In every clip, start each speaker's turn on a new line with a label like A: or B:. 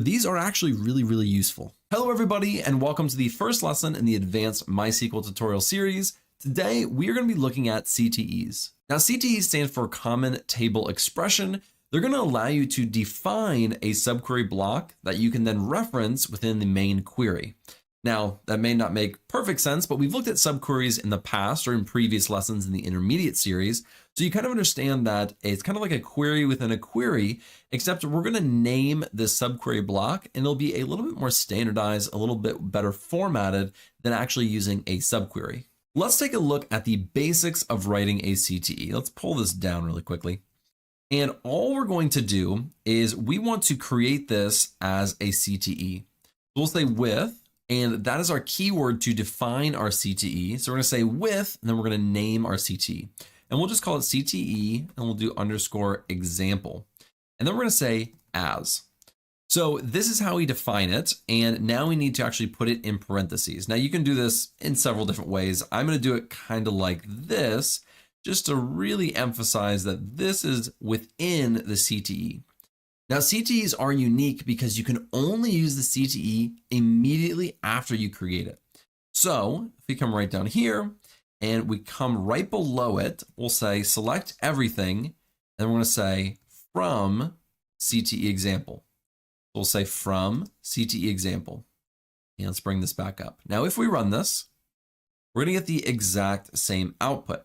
A: these are actually really useful. Hello everybody, and welcome to the first lesson in the advanced MySQL tutorial series. Today, we are going to be looking at CTEs. Now, CTEs stand for Common Table Expression. They're going to allow you to define a subquery block that you can then reference within the main query. Now, that may not make perfect sense, but we've looked at subqueries in the past or in previous lessons in the intermediate series. So you kind of understand that it's kind of like a query within a query, except we're going to name this subquery block and it'll be a little bit more standardized, a little bit better formatted than actually using a subquery. Let's take a look at the basics of writing a CTE. Let's pull this down really quickly. And all we're going to do is we want to create this as a CTE. So we'll say with, and that is our keyword to define our CTE. So we're going to say with, and then we're going to name our CTE. And we'll just call it CTE, and we'll do underscore example. And then we're going to say as. So this is how we define it. And now we need to actually put it in parentheses. Now you can do this in several different ways. I'm going to do it kind of like this, just to really emphasize that this is within the CTE. Now, CTEs are unique because you can only use the CTE immediately after you create it. So if we come right down here and we come right below it, we'll say select everything. And we're going to say from CTE example. We'll say from CTE example. And let's bring this back up. Now, if we run this, we're going to get the exact same output.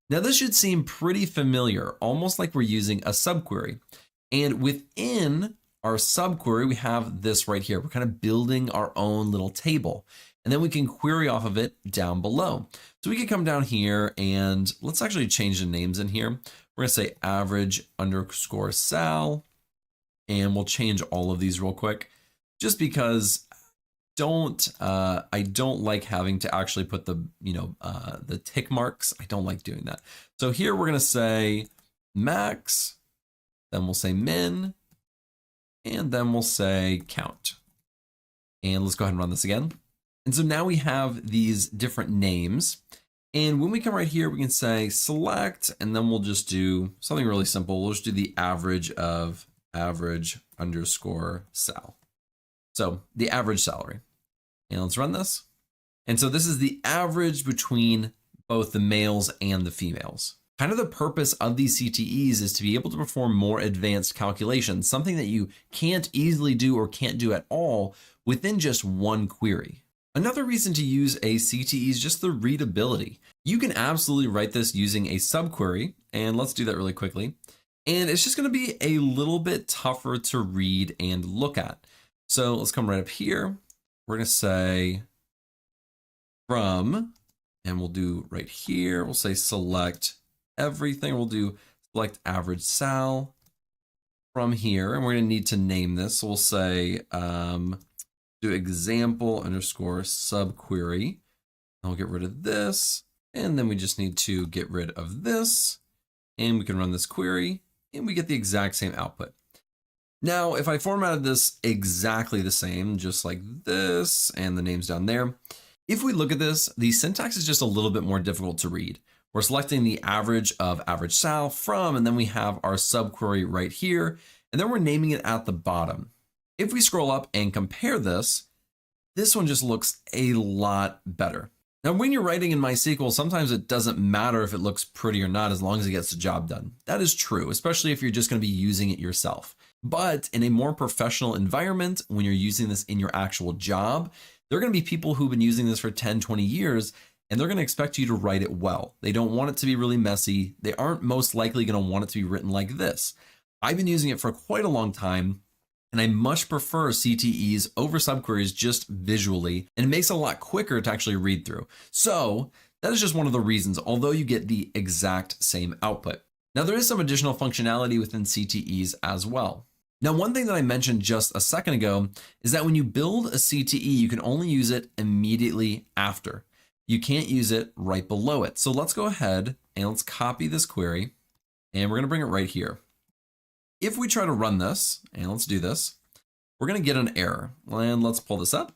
A: Now, this should seem pretty familiar, almost like we're using a subquery. And within our subquery, we have this right here. We're kind of building our own little table, and then we can query off of it down below. So we can come down here and let's actually change the names in here. We're going to say average underscore sal, and we'll change all of these real quick, just because I don't like having to actually put the, the tick marks. I don't like doing that. So here we're going to say max, then we'll say min, and then we'll say count. And let's go ahead and run this again. And so now we have these different names. And when we come right here, we can say select, and then we'll just do something really simple. We'll just do the average of average underscore sal. So the average salary. And let's run this. And so this is the average between both the males and the females. Kind of the purpose of these CTEs is to be able to perform more advanced calculations, something that you can't easily do or can't do at all within just one query. Another reason to use a CTE is just the readability. You can absolutely write this using a subquery, and let's do that really quickly. And it's just going to be a little bit tougher to read and look at. So let's come right up here. We're going to say from, and we'll do right here, we'll say select everything. We'll do select average sal from here, and we're going to need to name this. So we'll say do example underscore subquery. And we'll get rid of this, and then we just need to get rid of this, and we can run this query, and we get the exact same output. Now, if I formatted this exactly the same, just like this, and the names down there, if we look at this, the syntax is just a little bit more difficult to read. We're selecting the average of average sal from, and then we have our subquery right here, and then we're naming it at the bottom. If we scroll up and compare this, this one just looks a lot better. Now, when you're writing in MySQL, sometimes it doesn't matter if it looks pretty or not, as long as it gets the job done. That is true, especially if you're just going to be using it yourself. But in a more professional environment, when you're using this in your actual job, there are going to be people who've been using this for 10, 20 years, and they're going to expect you to write it well. They don't want it to be really messy. They aren't most likely going to want it to be written like this. I've been using it for quite a long time, and I much prefer CTEs over subqueries just visually, and it makes it a lot quicker to actually read through. So that is just one of the reasons, although you get the exact same output. Now, there is some additional functionality within CTEs as well. Now, one thing that I mentioned just a second ago is that when you build a CTE, you can only use it immediately after. You can't use it right below it. So let's go ahead and let's copy this query, and we're going to bring it right here. If we try to run this, and let's do this, we're going to get an error. And let's pull this up.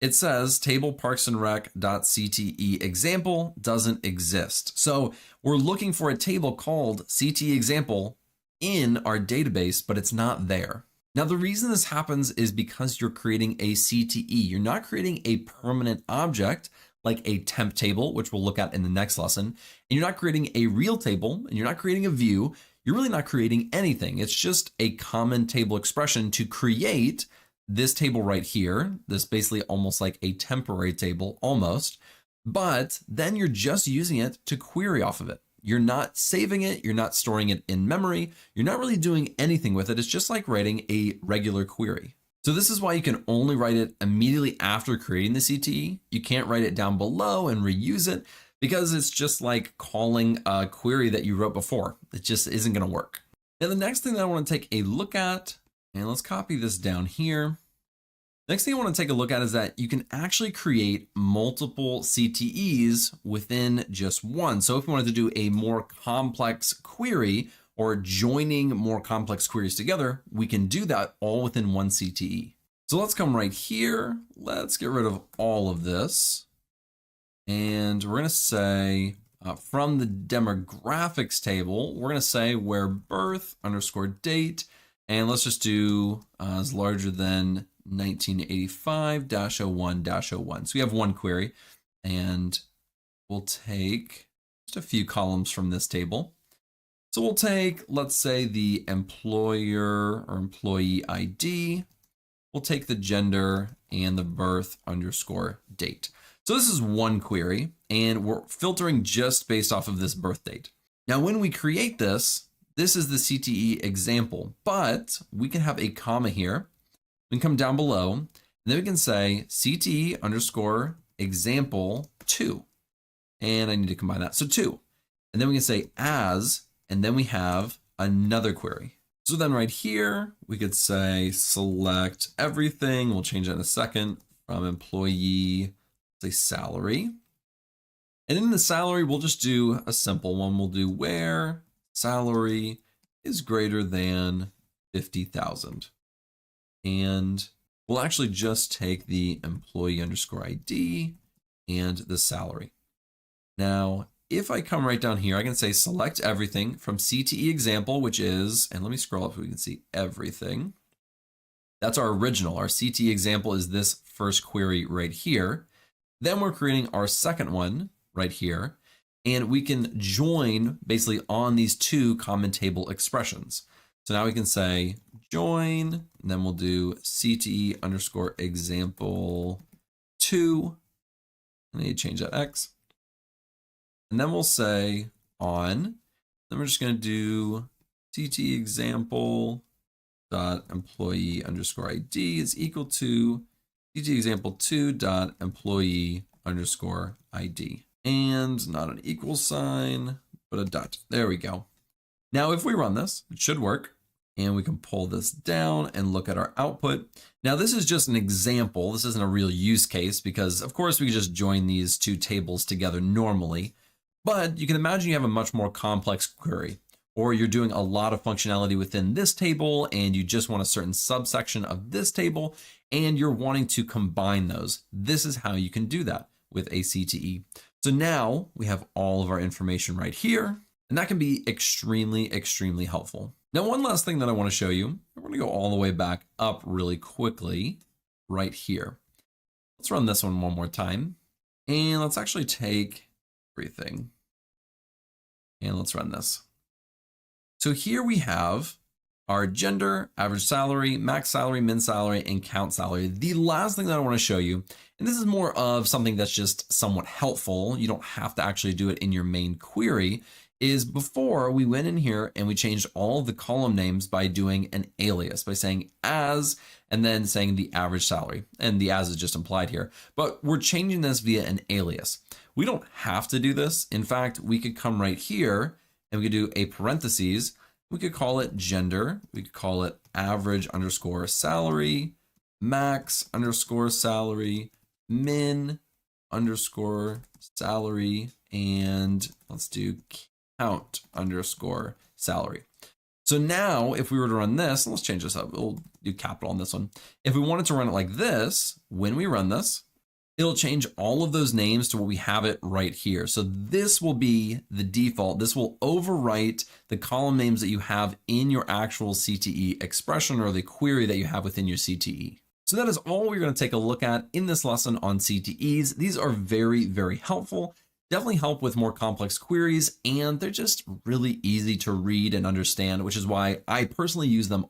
A: It says table parksandrec.cte example doesn't exist. So we're looking for a table called CTE example in our database, but it's not there. Now, the reason this happens is because you're creating a CTE. You're not creating a permanent object like a temp table, which we'll look at in the next lesson. And you're not creating a real table, and you're not creating a view. You're really not creating anything. It's just a common table expression to create this table right here. This basically almost like a temporary table almost, but then you're just using it to query off of it. You're not saving it. You're not storing it in memory. You're not really doing anything with it. It's just like writing a regular query. So this is why you can only write it immediately after creating the CTE. You can't write it down below and reuse it because it's just like calling a query that you wrote before. It just isn't going to work. Now, the next thing that I want to take a look at, and let's copy this down here. Next thing I want to take a look at is that you can actually create multiple CTEs within just one. So if you wanted to do a more complex query or joining more complex queries together, we can do that all within one CTE. So let's come right here. Let's get rid of all of this. And we're going to say from the demographics table, we're going to say where birth underscore date, and let's just do is larger than 1985-01-01. So we have one query, and we'll take just a few columns from this table. So we'll take, let's say, the employer or employee ID. We'll take the gender and the birth underscore date. So this is one query, and we're filtering just based off of this birth date. Now, when we create this, this is the CTE example, but we can have a comma here. We can come down below, and then we can say CTE underscore example 2. And I need to combine that. So 2. And then we can say as, and then we have another query. So then right here, we could say select everything. We'll change that in a second from employee, say salary. And in the salary, we'll just do a simple one. We'll do where salary is greater than 50,000. And we'll actually just take the employee underscore ID and the salary. Now, if I come right down here, I can say select everything from CTE example, which is, and let me scroll up so we can see everything. That's our original. Our CTE example is this first query right here. Then we're creating our second one right here, and we can join basically on these two common table expressions. So now we can say join, and then we'll do CTE underscore example 2. I need to change that X. And then we'll say on, then we're just going to do CTE example dot employee underscore ID is equal to CTE example 2 dot employee underscore ID. And not an equal sign, but a dot. There we go. Now, if we run this, it should work. And we can pull this down and look at our output. Now, this is just an example. This isn't a real use case because, of course, we could just join these two tables together normally. But you can imagine you have a much more complex query, or you're doing a lot of functionality within this table and you just want a certain subsection of this table and you're wanting to combine those. This is how you can do that with a CTE. So now we have all of our information right here, and that can be extremely, extremely helpful. Now, one last thing that I want to show you, we're going to go all the way back up really quickly right here. Let's run this one more time. And let's actually take everything. And let's run this. So here we have our gender, average salary, max salary, min salary, and count salary. The last thing that I want to show you, and this is more of something that's just somewhat helpful, you don't have to actually do it in your main query, is before we went in here and we changed all of the column names by doing an alias, by saying as, and then saying the average salary. And the as is just implied here, but we're changing this via an alias. We don't have to do this. In fact, we could come right here and we could do a parentheses. We could call it gender. We could call it average underscore salary, max underscore salary, min underscore salary, and let's do count underscore salary. So now if we were to run this, let's change this up. We'll do capital on this one. If we wanted to run it like this, when we run this, it'll change all of those names to what we have it right here. So this will be the default. This will overwrite the column names that you have in your actual CTE expression or the query that you have within your CTE. So that is all we're going to take a look at in this lesson on CTEs. These are very, very helpful. Definitely help with more complex queries, and they're just really easy to read and understand, which is why I personally use them a